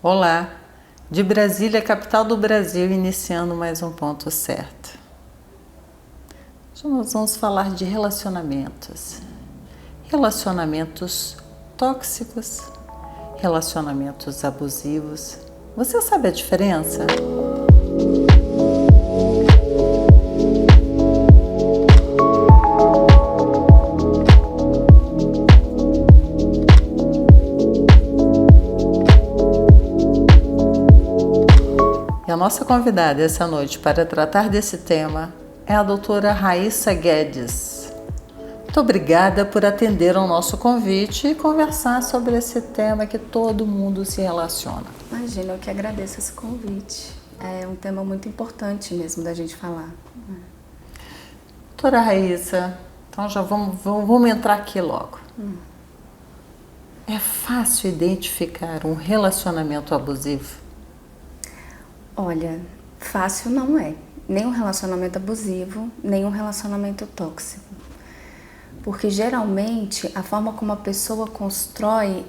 Olá, de Brasília, capital do Brasil, iniciando mais um ponto certo. Hoje nós vamos falar de relacionamentos. Relacionamentos tóxicos, relacionamentos abusivos. Você sabe a diferença? E a nossa convidada essa noite para tratar desse tema é a doutora Raíssa Guedes. Muito obrigada por atender ao nosso convite e conversar sobre esse tema que todo mundo se relaciona. Imagina, eu que agradeço esse convite. É um tema muito importante mesmo da gente falar. Doutora Raíssa, então já vamos entrar aqui logo. É fácil identificar um relacionamento abusivo? Olha, fácil não é. Nem um relacionamento abusivo, nem um relacionamento tóxico. Porque geralmente a forma como a pessoa constrói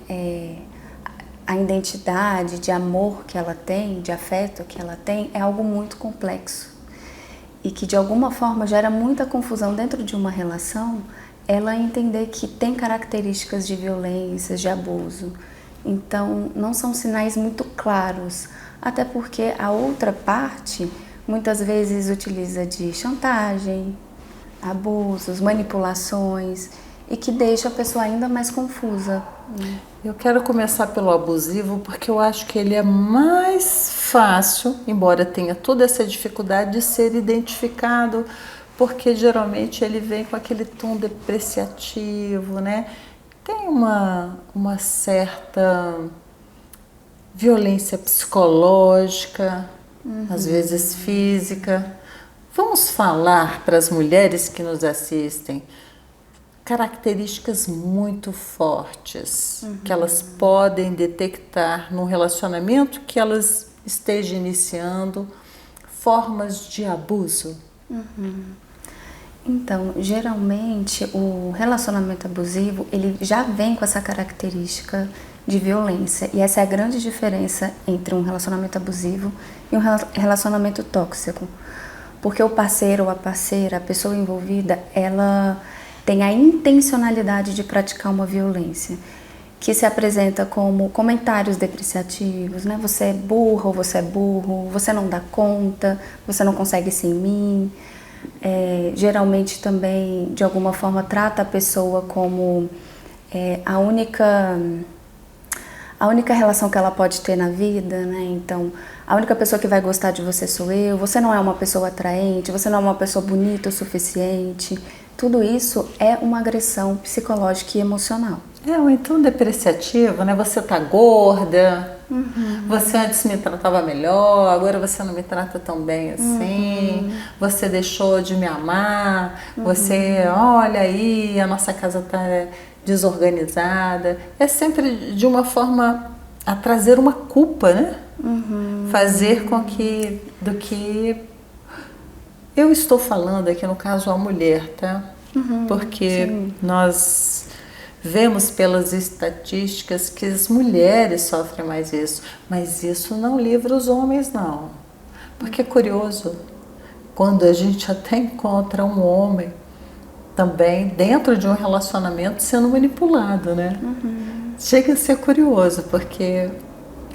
a identidade de amor que ela tem, de afeto que ela tem, é algo muito complexo. E que de alguma forma gera muita confusão dentro de uma relação, ela entender que tem características de violência, de abuso. Então, não são sinais muito claros, até porque a outra parte muitas vezes utiliza de chantagem, abusos, manipulações, e que deixa a pessoa ainda mais confusa. Eu quero começar pelo abusivo porque eu acho que ele é mais fácil, embora tenha toda essa dificuldade de ser identificado, porque geralmente ele vem com aquele tom depreciativo, né? Tem uma certa violência psicológica, às vezes física. Vamos falar para as mulheres que nos assistem características muito fortes que elas podem detectar no relacionamento que elas estejam iniciando, formas de abuso. Então, geralmente o relacionamento abusivo, ele já vem com essa característica de violência, e essa é a grande diferença entre um relacionamento abusivo e um relacionamento tóxico. Porque o parceiro ou a parceira, a pessoa envolvida, ela tem a intencionalidade de praticar uma violência, que se apresenta como comentários depreciativos, né? Você é burra ou você é burro, você não dá conta, você não consegue sem mim. Geralmente também, de alguma forma, trata a pessoa como a única relação que ela pode ter na vida, né? Então, a única pessoa que vai gostar de você sou eu, você não é uma pessoa atraente, você não é uma pessoa bonita o suficiente. Tudo isso é uma agressão psicológica e emocional. Ou então depreciativo, né? Você tá gorda, você antes me tratava melhor, agora você não me trata tão bem assim, você deixou de me amar, você, olha aí, a nossa casa tá desorganizada. É sempre de uma forma a trazer uma culpa, né? Fazer com que, do que eu estou falando aqui, no caso, a mulher, tá? Porque sim. nós vemos pelas estatísticas que as mulheres sofrem mais isso, mas isso não livra os homens, não. Porque é curioso, quando a gente até encontra um homem também dentro de um relacionamento sendo manipulado, né? Chega a ser curioso, porque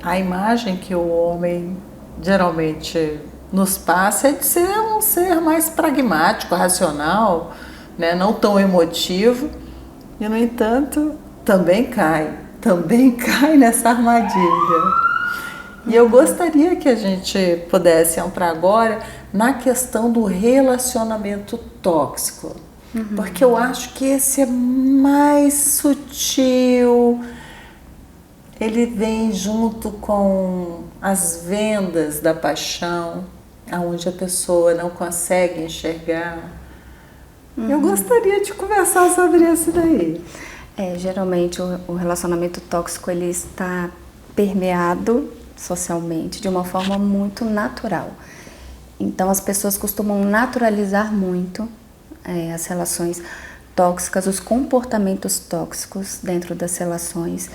a imagem que o homem geralmente nos passa é de ser um ser mais pragmático, racional, né? Não tão emotivo, e no entanto também cai nessa armadilha. E eu gostaria que a gente pudesse entrar agora na questão do relacionamento tóxico, porque eu acho que esse é mais sutil. Ele vem junto com as vendas da paixão, aonde a pessoa não consegue enxergar. Eu gostaria de conversar sobre isso daí. Geralmente o relacionamento tóxico, ele está permeado socialmente de uma forma muito natural. Então as pessoas costumam naturalizar muito as relações tóxicas, os comportamentos tóxicos dentro das relações.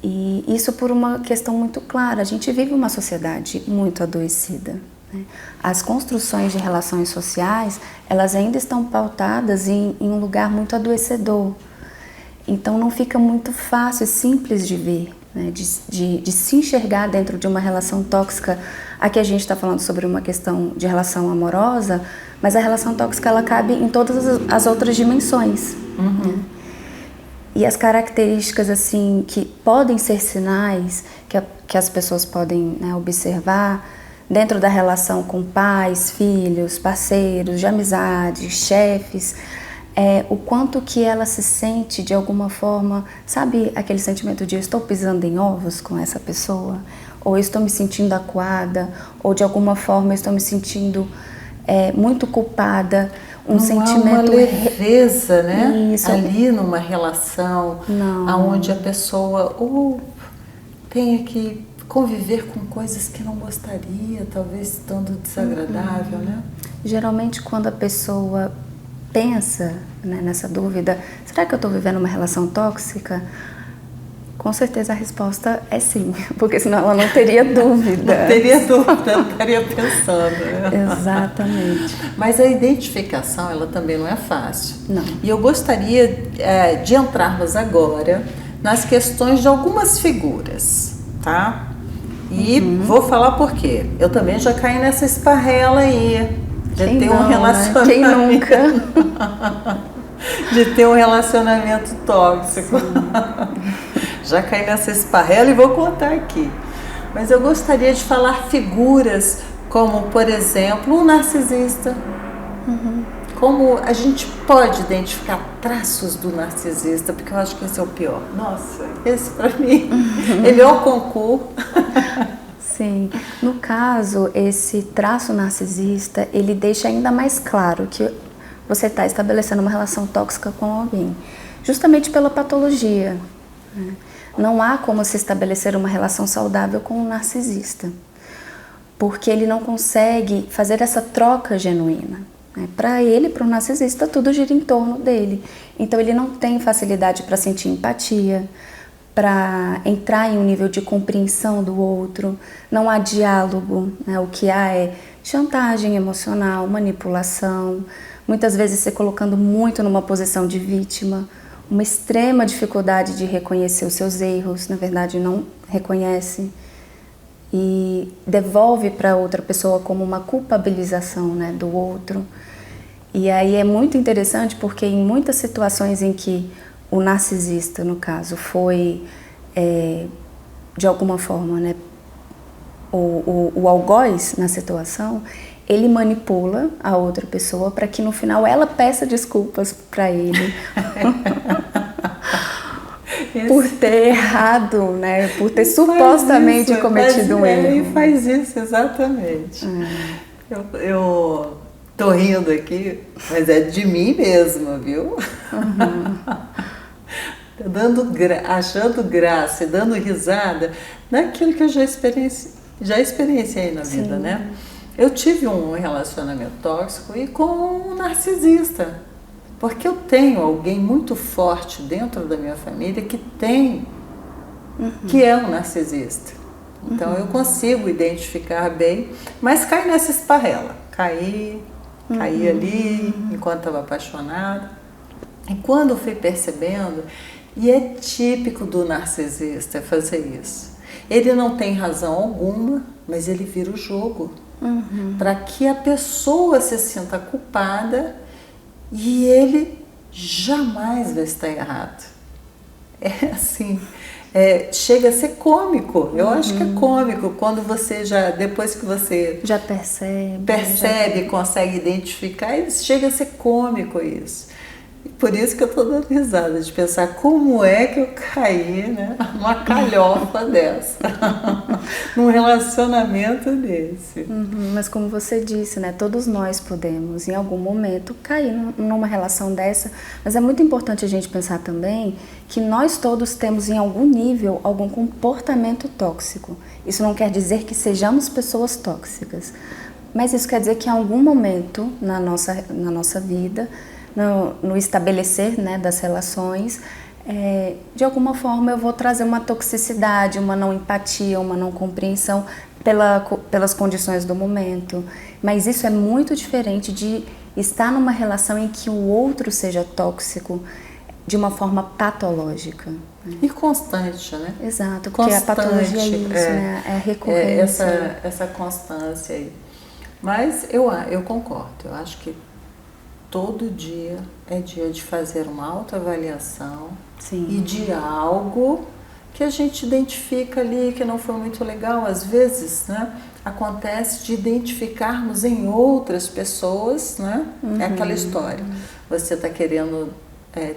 E isso por uma questão muito clara. A gente vive uma sociedade muito adoecida, né? As construções de relações sociais, elas ainda estão pautadas em um lugar muito adoecedor. Então não fica muito fácil e simples de ver, né? De se enxergar dentro de uma relação tóxica. Aqui a gente está falando sobre uma questão de relação amorosa, mas a relação tóxica ela cabe em todas as outras dimensões. Né? E as características assim que podem ser sinais que as pessoas podem, né, observar dentro da relação com pais, filhos, parceiros, de amizade, chefes, o quanto que ela se sente de alguma forma, sabe aquele sentimento de eu estou pisando em ovos com essa pessoa? Ou eu estou me sentindo acuada, ou de alguma forma eu estou me sentindo muito culpada. Não sentimento há uma leveza, né? Isso. Ali numa relação, onde a pessoa ou tenha que conviver com coisas que não gostaria, talvez estando desagradável, né? Geralmente quando a pessoa pensa, né, nessa dúvida, será que eu estou vivendo uma relação tóxica? Com certeza a resposta é sim, porque senão ela não teria dúvida. Não teria dúvida, não estaria pensando. Né? Exatamente. Mas a identificação, ela também não é fácil. Não. E eu gostaria de entrarmos agora nas questões de algumas figuras, tá? E vou falar por quê. Eu também já caí nessa esparrela aí. De ter um relacionamento. Quem nunca? De ter um relacionamento tóxico. Já caí nessa esparrela e vou contar aqui. Mas eu gostaria de falar figuras como, por exemplo, o narcisista. Como a gente pode identificar traços do narcisista, porque eu acho que esse é o pior. Nossa, esse pra mim, ele é o concurso. Sim, no caso, esse traço narcisista, ele deixa ainda mais claro que você está estabelecendo uma relação tóxica com alguém, justamente pela patologia. Né? Não há como se estabelecer uma relação saudável com um narcisista, porque ele não consegue fazer essa troca genuína. Né? Para ele, para o narcisista, tudo gira em torno dele. Então ele não tem facilidade para sentir empatia, para entrar em um nível de compreensão do outro, não há diálogo, né? O que há é chantagem emocional, manipulação, muitas vezes se colocando muito numa posição de vítima, uma extrema dificuldade de reconhecer os seus erros, na verdade não reconhece e devolve para outra pessoa como uma culpabilização, né, do outro. E aí é muito interessante porque em muitas situações em que o narcisista, no caso, foi, de alguma forma, né, o algoz na situação, ele manipula a outra pessoa para que no final ela peça desculpas para ele por ter errado, né, por ter supostamente cometido um erro. Ele faz isso, exatamente. Eu tô rindo aqui, mas é de mim mesma, viu? Achando graça e dando risada naquilo que eu já experienciei na vida, né? Eu tive um relacionamento tóxico e com um narcisista, porque eu tenho alguém muito forte dentro da minha família que é um narcisista. Então eu consigo identificar bem, mas caí nessa esparrela, caí ali enquanto estava apaixonada. E quando eu fui percebendo, e é típico do narcisista fazer isso, ele não tem razão alguma, mas ele vira o jogo para que a pessoa se sinta culpada e ele jamais vai estar errado. É assim, chega a ser cômico. Eu acho que é cômico quando você depois que você já percebe, consegue identificar, chega a ser cômico isso. Por isso que eu estou dando risada, de pensar como é que eu caí, né, numa calhofa dessa, num relacionamento desse. Mas como você disse, né, todos nós podemos, em algum momento, cair numa relação dessa, mas é muito importante a gente pensar também que nós todos temos, em algum nível, algum comportamento tóxico. Isso não quer dizer que sejamos pessoas tóxicas, mas isso quer dizer que em algum momento na nossa vida, no estabelecer, né, das relações, de alguma forma eu vou trazer uma toxicidade, uma não empatia, uma não compreensão pelas condições do momento. Mas isso é muito diferente de estar numa relação em que o outro seja tóxico de uma forma patológica. E constante, né? Exato, porque constante, a patologia é isso, né? É recorrência. Essa constância aí. Mas eu concordo, eu acho que todo dia é dia de fazer uma autoavaliação. Sim. E de algo que a gente identifica ali que não foi muito legal. Às vezes, né, acontece de identificarmos em outras pessoas, né? É aquela história. Você está querendo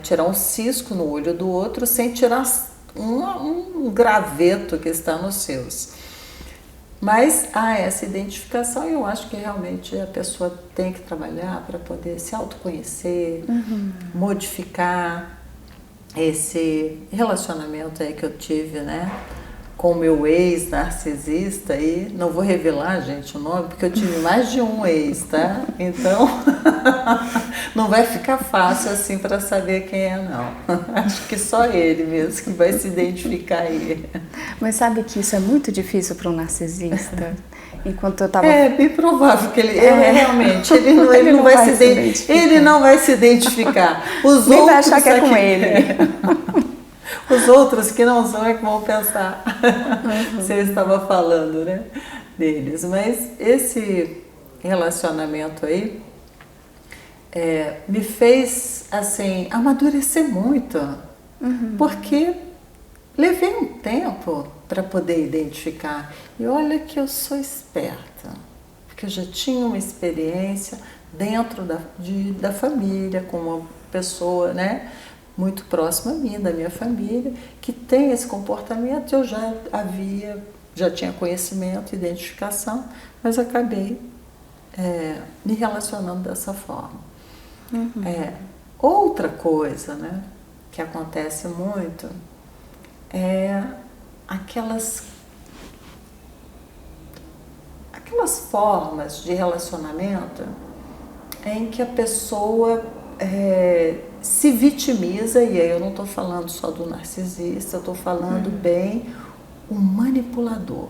tirar um cisco no olho do outro sem tirar um graveto que está nos seus. Mas há essa identificação e eu acho que realmente a pessoa tem que trabalhar para poder se autoconhecer, modificar esse relacionamento aí que eu tive, né, com o meu ex-narcisista aí. Não vou revelar, gente, o nome, porque eu tive mais de um ex, tá? Então, não vai ficar fácil assim para saber quem é, não. Acho que só ele mesmo que vai se identificar aí. Mas sabe que isso é muito difícil para um narcisista? Enquanto eu estava... É bem provável que ele realmente, ele não vai se identificar. Os nem outros vai achar que é com ele. Os outros que não são é que vão pensar se eu estava falando, né, deles. Mas esse relacionamento aí me fez, assim, amadurecer muito. Porque levei um tempo para poder identificar. E olha que eu sou esperta, porque eu já tinha uma experiência dentro da família, com uma pessoa, né, muito próxima a mim, da minha família, que tem esse comportamento. Eu já tinha conhecimento, identificação, mas acabei me relacionando dessa forma. Outra coisa, né, que acontece muito é aquelas formas de relacionamento em que a pessoa se vitimiza, e aí eu não estou falando só do narcisista, eu estou falando bem o manipulador,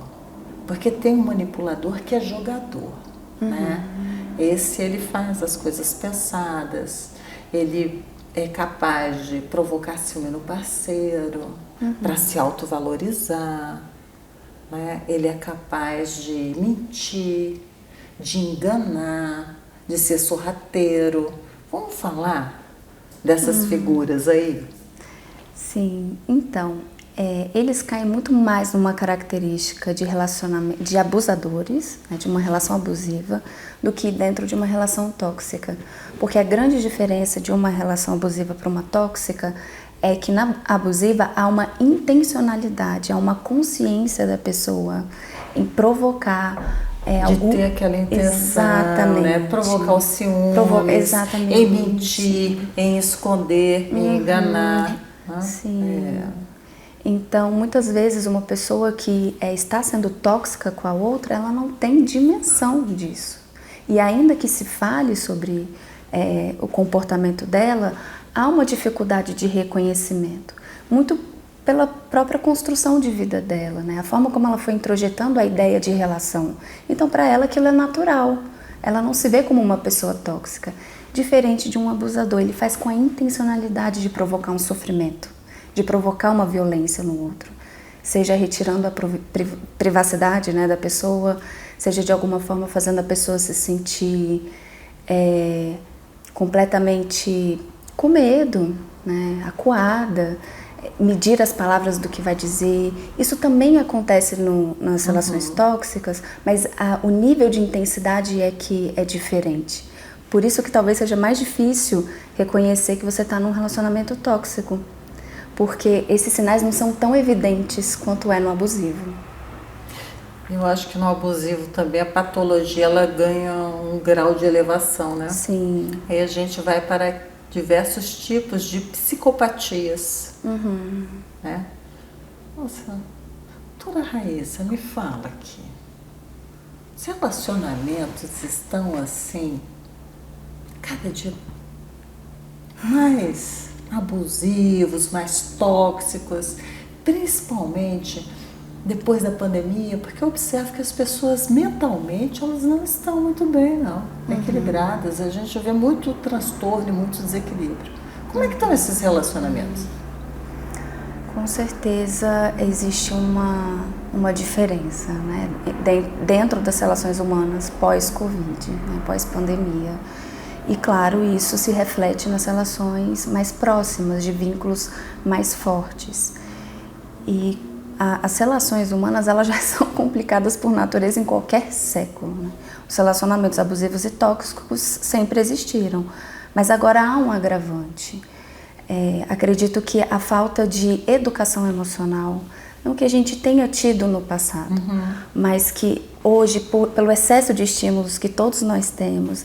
porque tem um manipulador que é jogador, né? Esse, ele faz as coisas pensadas, ele é capaz de provocar ciúme no parceiro para se autovalorizar, né? Ele é capaz de mentir, de enganar, de ser sorrateiro. Vamos falar dessas figuras aí? Sim, então, eles caem muito mais numa característica de relacionamento, de abusadores, né, de uma relação abusiva, do que dentro de uma relação tóxica. Porque a grande diferença de uma relação abusiva para uma tóxica é que na abusiva há uma intencionalidade, há uma consciência da pessoa em provocar de ter aquela intenção, né? Provocar o ciúme, em mentir, em esconder, em enganar. Né? Sim. Então, muitas vezes uma pessoa que está sendo tóxica com a outra, ela não tem dimensão disso. E ainda que se fale sobre o comportamento dela, há uma dificuldade de reconhecimento, muito pela própria construção de vida dela, né? A forma como ela foi introjetando a ideia de relação. Então, para ela, aquilo é natural. Ela não se vê como uma pessoa tóxica. Diferente de um abusador, ele faz com a intencionalidade de provocar um sofrimento, de provocar uma violência no outro. Seja retirando a privacidade, né, da pessoa, seja de alguma forma fazendo a pessoa se sentir completamente com medo, né, acuada, medir as palavras do que vai dizer. Isso também acontece nas relações tóxicas, mas o nível de intensidade é que é diferente. Por isso que talvez seja mais difícil reconhecer que você está num relacionamento tóxico, porque esses sinais não são tão evidentes quanto é no abusivo. Eu acho que no abusivo também a patologia ela ganha um grau de elevação, né? Sim. Aí a gente vai para diversos tipos de psicopatias. Né? Nossa, doutora Raíssa, me fala aqui. Os relacionamentos estão assim, cada dia mais abusivos, mais tóxicos, principalmente depois da pandemia, porque eu observo que as pessoas mentalmente elas não estão muito bem, não, equilibradas. A gente vê muito transtorno e muito desequilíbrio. Como é que estão esses relacionamentos? Com certeza existe uma diferença, né, dentro das relações humanas pós-Covid, né, pós-pandemia. E claro, isso se reflete nas relações mais próximas, de vínculos mais fortes. E as relações humanas elas já são complicadas por natureza em qualquer século, né? Os relacionamentos abusivos e tóxicos sempre existiram, mas agora há um agravante. Acredito que a falta de educação emocional, não que a gente tenha tido no passado, mas que hoje, pelo excesso de estímulos que todos nós temos,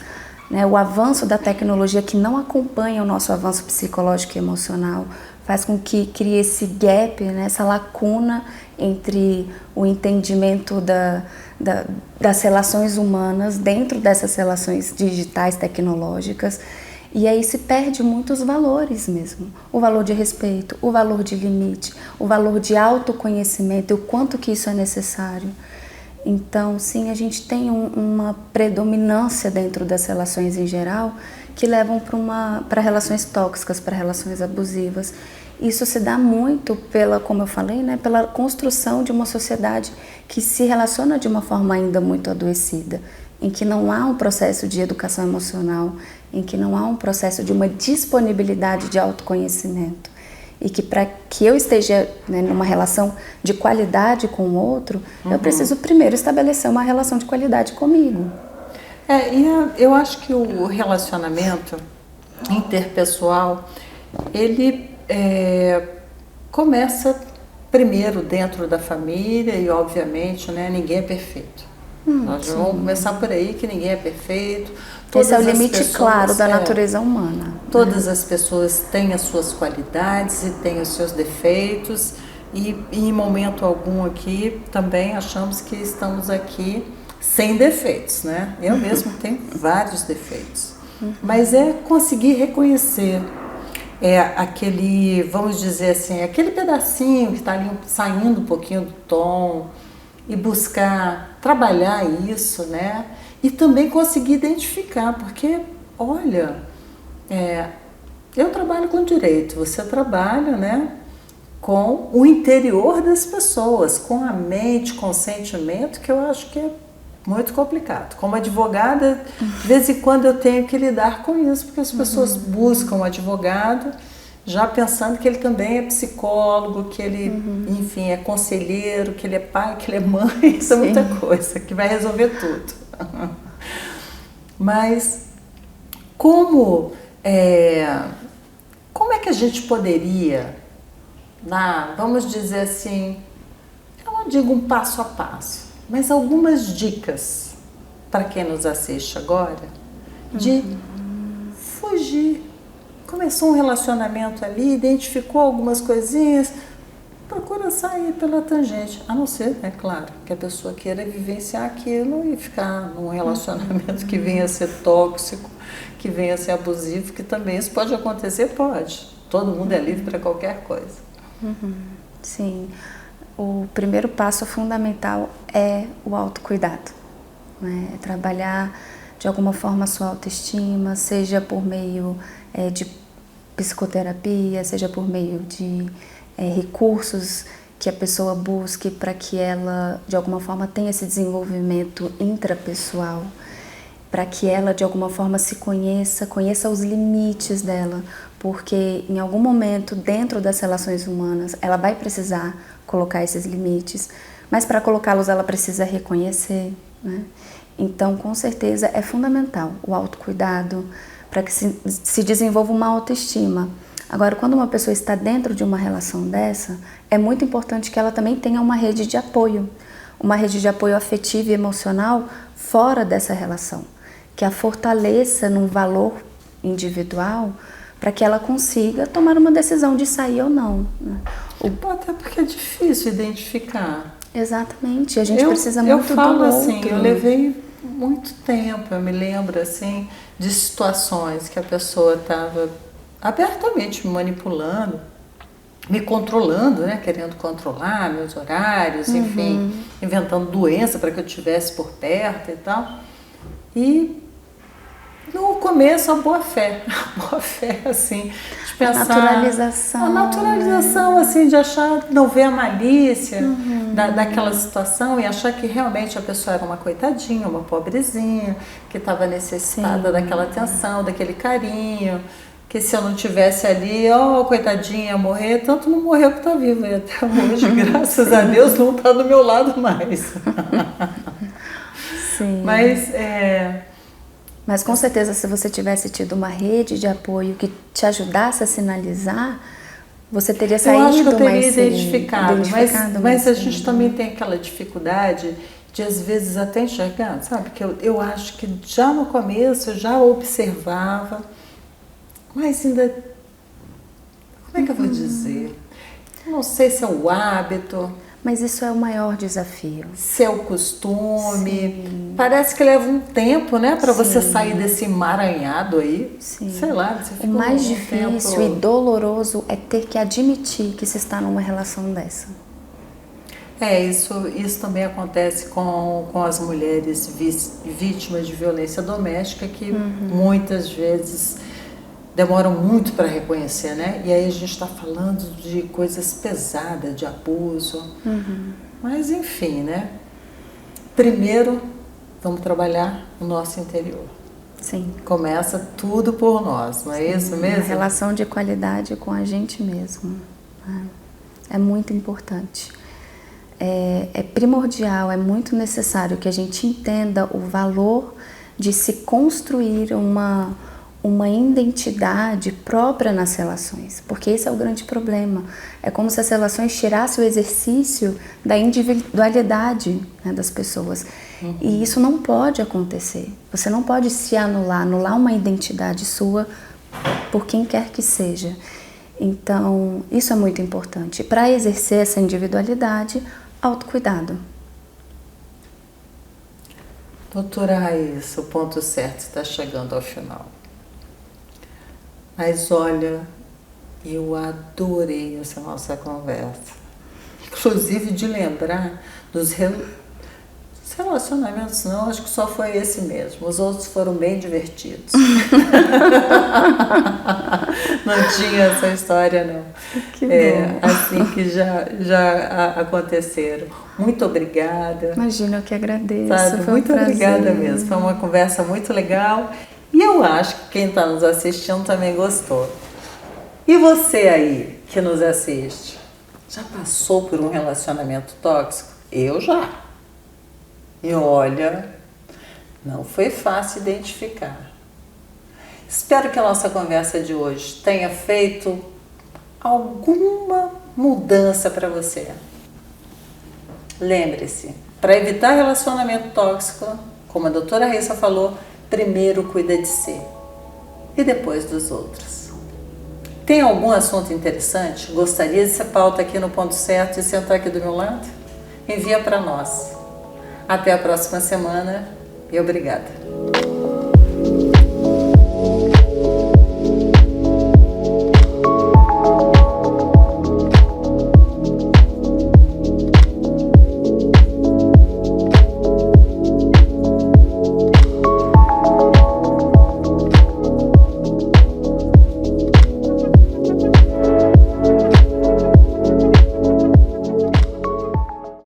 né, o avanço da tecnologia que não acompanha o nosso avanço psicológico e emocional, faz com que crie esse gap, né, essa lacuna entre o entendimento das relações humanas dentro dessas relações digitais, tecnológicas. E aí se perde muitos valores mesmo. O valor de respeito, o valor de limite, o valor de autoconhecimento e o quanto que isso é necessário. Então, sim, a gente tem uma predominância dentro das relações em geral que levam para relações tóxicas, para relações abusivas. Isso se dá muito como eu falei, né, pela construção de uma sociedade que se relaciona de uma forma ainda muito adoecida, em que não há um processo de educação emocional, em que não há um processo de uma disponibilidade de autoconhecimento. E que para que eu esteja, né, numa relação de qualidade com o outro, eu preciso primeiro estabelecer uma relação de qualidade comigo. Eu acho que o relacionamento interpessoal, ele começa primeiro dentro da família e, obviamente, né, ninguém é perfeito. Nós vamos começar por aí, que ninguém é perfeito. Esse é o limite claro da natureza humana. Todas as pessoas têm as suas qualidades e têm os seus defeitos e em momento algum aqui também achamos que estamos aqui sem defeitos, né? Eu mesmo tenho vários defeitos, mas é conseguir reconhecer aquele, vamos dizer assim, aquele pedacinho que está ali saindo um pouquinho do tom e buscar trabalhar isso, né? E também conseguir identificar, porque, olha, eu trabalho com direito, você trabalha, né, com o interior das pessoas, com a mente, com o sentimento, que eu acho que é muito complicado. Como advogada, de vez em quando eu tenho que lidar com isso, porque as pessoas buscam um advogado já pensando que ele também é psicólogo, que ele, enfim, é conselheiro, que ele é pai, que ele é mãe, isso é muita coisa, que vai resolver tudo. Mas como é que a gente poderia, vamos dizer assim, eu não digo um passo a passo, mas algumas dicas para quem nos assiste agora de fugir. Começou um relacionamento ali, identificou algumas coisinhas, procura sair pela tangente, a não ser, é claro, que a pessoa queira vivenciar aquilo e ficar num relacionamento que venha a ser tóxico, que venha a ser abusivo, que também isso pode acontecer, pode. Todo mundo é livre para qualquer coisa. Sim. O primeiro passo fundamental é o autocuidado, né? É trabalhar de alguma forma a sua autoestima, seja por meio de psicoterapia, seja por meio de recursos que a pessoa busque para que ela de alguma forma tenha esse desenvolvimento intrapessoal, para que ela de alguma forma se conheça os limites dela, porque em algum momento dentro das relações humanas ela vai precisar colocar esses limites, mas para colocá-los ela precisa reconhecer, né? Então, com certeza é fundamental o autocuidado para que se desenvolva uma autoestima. Agora, quando uma pessoa está dentro de uma relação dessa, é muito importante que ela também tenha uma rede de apoio afetivo e emocional fora dessa relação, que a fortaleça num valor individual para que ela consiga tomar uma decisão de sair ou não, né? Até porque é difícil identificar. Exatamente, a gente precisa muito do outro. Eu falo assim, eu levei muito tempo, eu me lembro assim de situações que a pessoa estava abertamente me manipulando, me controlando, né? Querendo controlar meus horários, enfim, inventando doença para que eu estivesse por perto e tal. E no começo a boa fé, assim, de pensar... A naturalização, assim, de achar, não ver a malícia daquela situação e achar que realmente a pessoa era uma coitadinha, uma pobrezinha, que estava necessitada daquela atenção, daquele carinho, que se eu não tivesse ali, coitadinha, ia morrer, tanto não morreu que está viva e até hoje, graças a Deus, não está do meu lado mais. Sim. Mas com certeza, se você tivesse tido uma rede de apoio que te ajudasse a sinalizar, você teria saído mais... Eu acho que eu teria identificado, mas a gente também tem aquela dificuldade de às vezes até enxergar, sabe? Porque eu acho que já no começo eu já observava, mas ainda... Como é que eu vou dizer? Eu não sei se é o hábito... Mas isso é o maior desafio. Se é o costume. Sim. Parece que leva um tempo, né? Para você sair desse emaranhado aí. Sim. Sei lá, você fica o mais difícil e doloroso é ter que admitir que se está numa relação dessa. Isso também acontece com as mulheres vítimas de violência doméstica, que muitas vezes demoram muito para reconhecer, né? E aí a gente está falando de coisas pesadas, de abuso. Mas enfim, né? Primeiro, vamos trabalhar o nosso interior. Sim. Começa tudo por nós, não é isso mesmo? A relação de qualidade com a gente mesmo. É muito importante. É primordial, é muito necessário que a gente entenda o valor de se construir uma identidade própria nas relações, porque esse é o grande problema. É como se as relações tirassem o exercício da individualidade, né, das pessoas. E isso não pode acontecer. Você não pode se anular uma identidade sua por quem quer que seja. Então, isso é muito importante. Para exercer essa individualidade, autocuidado. Doutora Raíssa, o ponto certo está chegando ao final. Mas olha, eu adorei essa nossa conversa. Inclusive de lembrar dos relacionamentos, não, acho que só foi esse mesmo. Os outros foram bem divertidos. Não tinha essa história, não. Que bom. Assim que já aconteceram. Muito obrigada. Imagina, eu que agradeço. Sabe? Muito obrigada mesmo. Foi uma conversa muito legal. E eu acho que quem está nos assistindo também gostou. E você aí que nos assiste, já passou por um relacionamento tóxico? Eu já. E olha, não foi fácil identificar. Espero que a nossa conversa de hoje tenha feito alguma mudança para você. Lembre-se, para evitar relacionamento tóxico, como a doutora Raíssa falou, primeiro cuida de si e depois dos outros. Tem algum assunto interessante? Gostaria de ser pauta aqui no Ponto Certo e sentar aqui do meu lado? Envia para nós. Até a próxima semana e obrigada.